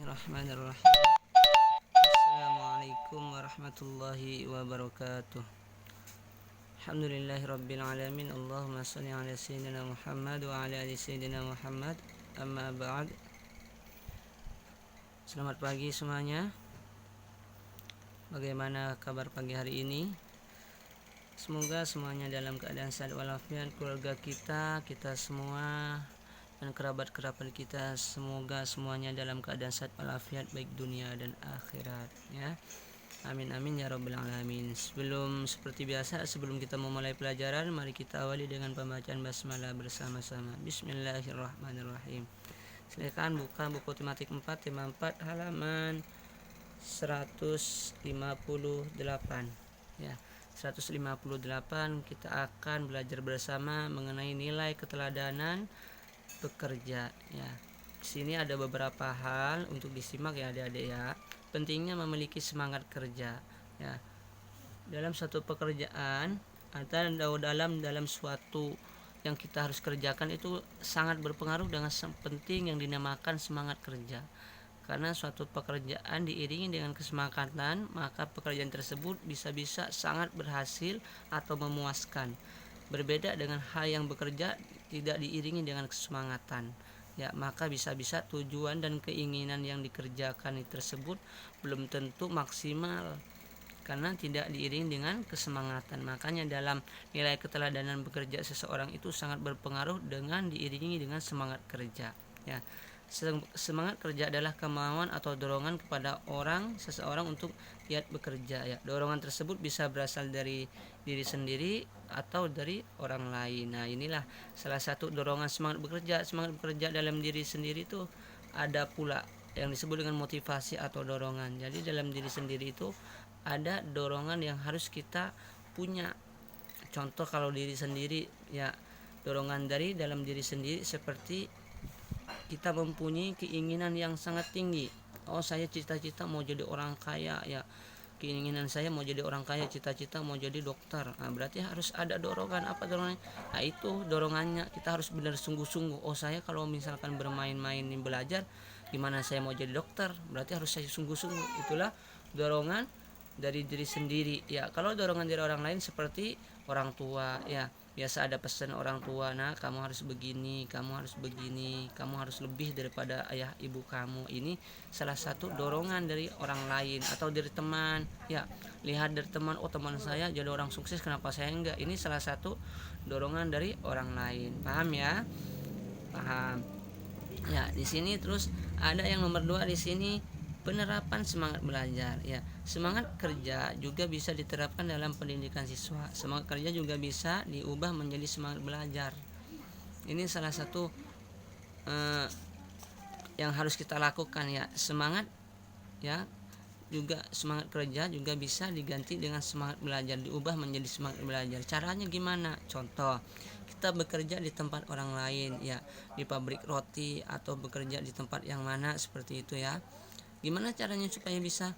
Bismillahirrahmanirrahim. Assalamualaikum warahmatullahi wabarakatuh. Alhamdulillahirabbil alamin. Allahumma shalli ala sayyidina Muhammad wa ala ali sayyidina Muhammad. Amma ba'd. Selamat pagi semuanya. Bagaimana kabar pagi hari ini? Semoga semuanya dalam keadaan sehat walafiat, keluarga kita semua dan kerabat-kerabat kita semoga semuanya dalam keadaan sehat walafiat baik dunia dan akhirat ya. Amin amin ya rabbal alamin. Seperti biasa sebelum kita memulai pelajaran, mari kita awali dengan pembacaan basmalah bersama-sama. Bismillahirrahmanirrahim. Silakan buka buku tematik 4 tema 4 halaman 158 ya. 158 kita akan belajar bersama mengenai nilai keteladanan bekerja ya. Di sini ada beberapa hal untuk disimak ya adik-adik ya. Pentingnya memiliki semangat kerja ya. Dalam suatu pekerjaan atau dalam suatu yang kita harus kerjakan itu sangat berpengaruh dengan penting yang dinamakan semangat kerja. Karena suatu pekerjaan diiringi dengan kesemangatan, maka pekerjaan tersebut bisa-bisa sangat berhasil atau memuaskan. Berbeda dengan hal yang bekerja tidak diiringi dengan kesemangatan ya, maka bisa-bisa tujuan dan keinginan yang dikerjakan tersebut belum tentu maksimal karena tidak diiringi dengan kesemangatan. Makanya dalam nilai keteladanan bekerja seseorang itu sangat berpengaruh dengan diiringi dengan semangat kerja ya. Semangat kerja adalah kemauan atau dorongan kepada seseorang untuk giat bekerja ya. Dorongan tersebut bisa berasal dari diri sendiri atau dari orang lain. Nah, inilah salah satu dorongan semangat bekerja. Semangat bekerja dalam diri sendiri itu ada pula yang disebut dengan motivasi atau dorongan. Jadi dalam diri sendiri itu ada dorongan yang harus kita punya. Contoh kalau diri sendiri ya, dorongan dari dalam diri sendiri seperti kita mempunyai keinginan yang sangat tinggi. Oh, saya cita-cita mau jadi orang kaya ya. Keinginan saya mau jadi orang kaya, cita-cita mau jadi dokter. Nah, berarti harus ada dorongan. Apa dorongannya? Nah, itu dorongannya kita harus benar sungguh-sungguh. Oh, saya kalau misalkan bermain-main belajar, gimana saya mau jadi dokter? Berarti harus saya sungguh-sungguh. Itulah dorongan dari diri sendiri ya. Kalau dorongan dari orang lain seperti orang tua ya, biasa ada pesan orang tua, nah kamu harus begini, kamu harus begini, kamu harus lebih daripada ayah ibu kamu. Ini salah satu dorongan dari orang lain atau dari teman ya. Lihat dari teman, oh teman saya jadi orang sukses, kenapa saya enggak? Ini salah satu dorongan dari orang lain. Paham ya? Paham ya. Di sini terus ada yang nomor 2 di sini, penerapan semangat belajar ya. Semangat kerja juga bisa diterapkan dalam pendidikan siswa. Semangat kerja juga bisa diubah menjadi semangat belajar. Ini salah satu yang harus kita lakukan ya. Semangat ya, juga semangat kerja juga bisa diganti dengan semangat belajar, diubah menjadi semangat belajar. Caranya gimana? Contoh, kita bekerja di tempat orang lain ya, di pabrik roti atau bekerja di tempat yang mana seperti itu ya. Gimana caranya supaya bisa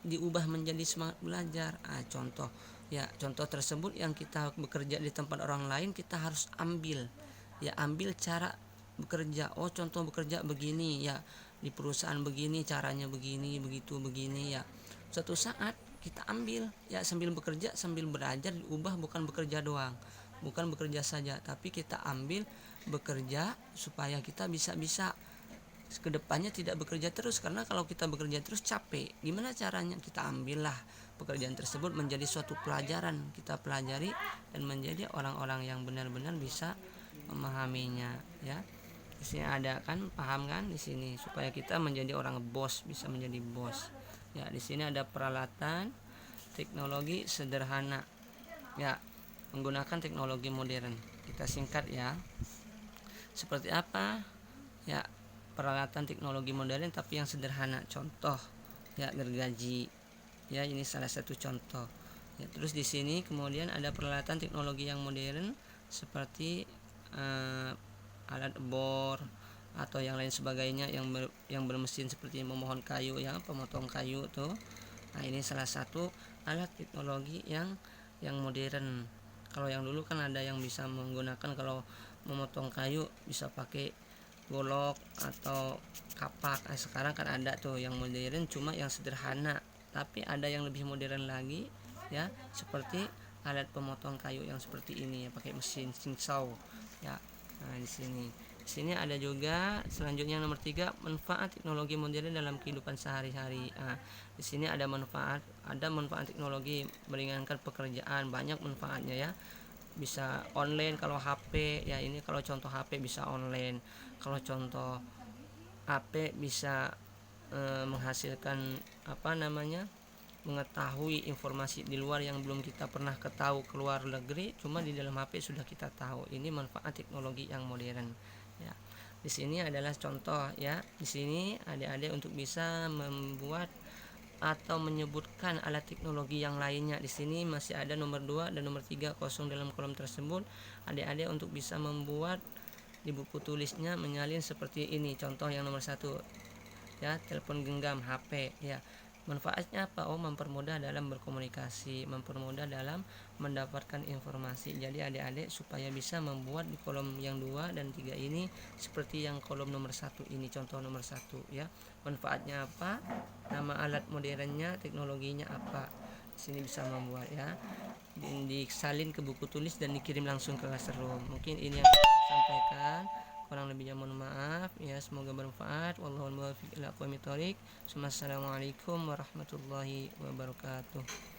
diubah menjadi semangat belajar? Contoh ya, contoh tersebut yang kita bekerja di tempat orang lain, kita harus ambil cara bekerja. Oh, contoh bekerja begini ya, di perusahaan begini caranya, begini begitu begini ya. Suatu saat kita ambil ya, sambil bekerja sambil belajar, diubah bukan bekerja doang, bukan bekerja saja, tapi kita ambil bekerja supaya kita bisa kedepannya tidak bekerja terus. Karena kalau kita bekerja terus capek. Gimana caranya? Kita ambillah pekerjaan tersebut menjadi suatu pelajaran, kita pelajari dan menjadi orang-orang yang benar-benar bisa memahaminya ya. Di sini ada kan, paham kan di sini, supaya kita menjadi orang bos, bisa menjadi bos ya. Di sini ada peralatan teknologi sederhana ya, menggunakan teknologi modern. Kita singkat ya, seperti apa ya peralatan teknologi modern tapi yang sederhana. Contoh ya, gergaji ya, ini salah satu contoh ya. Terus di sini kemudian ada peralatan teknologi yang modern seperti alat bor atau yang lain sebagainya yang bermesin seperti memohon kayu ya, pemotong kayu tuh. Nah, ini salah satu alat teknologi yang modern. Kalau yang dulu kan ada yang bisa menggunakan, kalau memotong kayu bisa pakai golok atau kapak. Sekarang kan ada tuh yang modern, cuma yang sederhana, tapi ada yang lebih modern lagi ya, seperti alat pemotong kayu yang seperti ini ya, pakai mesin chainsaw ya. Nah, di sini ada juga selanjutnya nomor 3, manfaat teknologi modern dalam kehidupan sehari-hari. Nah, di sini ada manfaat teknologi meringankan pekerjaan, banyak manfaatnya ya. Bisa online kalau HP ya, ini kalau contoh HP bisa online. Kalau contoh HP bisa menghasilkan apa namanya, mengetahui informasi di luar yang belum kita pernah ketahui ke luar negeri, cuma di dalam HP sudah kita tahu. Ini manfaat teknologi yang modern ya. Di sini adalah contoh ya. Di sini adik-adik untuk bisa membuat atau menyebutkan alat teknologi yang lainnya. Di sini masih ada nomor 2 dan nomor 3 kosong dalam kolom tersebut. Adik-adik untuk bisa membuat di buku tulisnya menyalin seperti ini. Contoh yang nomor 1 ya, telepon genggam HP ya. Manfaatnya apa? Mempermudah dalam berkomunikasi, mempermudah dalam mendapatkan informasi. Jadi adik-adik supaya bisa membuat di kolom yang 2 dan 3 ini seperti yang kolom nomor 1 ini, contoh nomor 1 ya. Manfaatnya apa? Nama alat modernnya, teknologinya apa? Di sini bisa membuat ya. Disalin ke buku tulis dan dikirim langsung ke classroom. Mungkin ini yang saya sampaikan. Kurang lebihnya mohon maaf ya, semoga bermanfaat. Wallahul muwaffiq ila aqwamit thoriq. Assalamualaikum warahmatullahi wabarakatuh.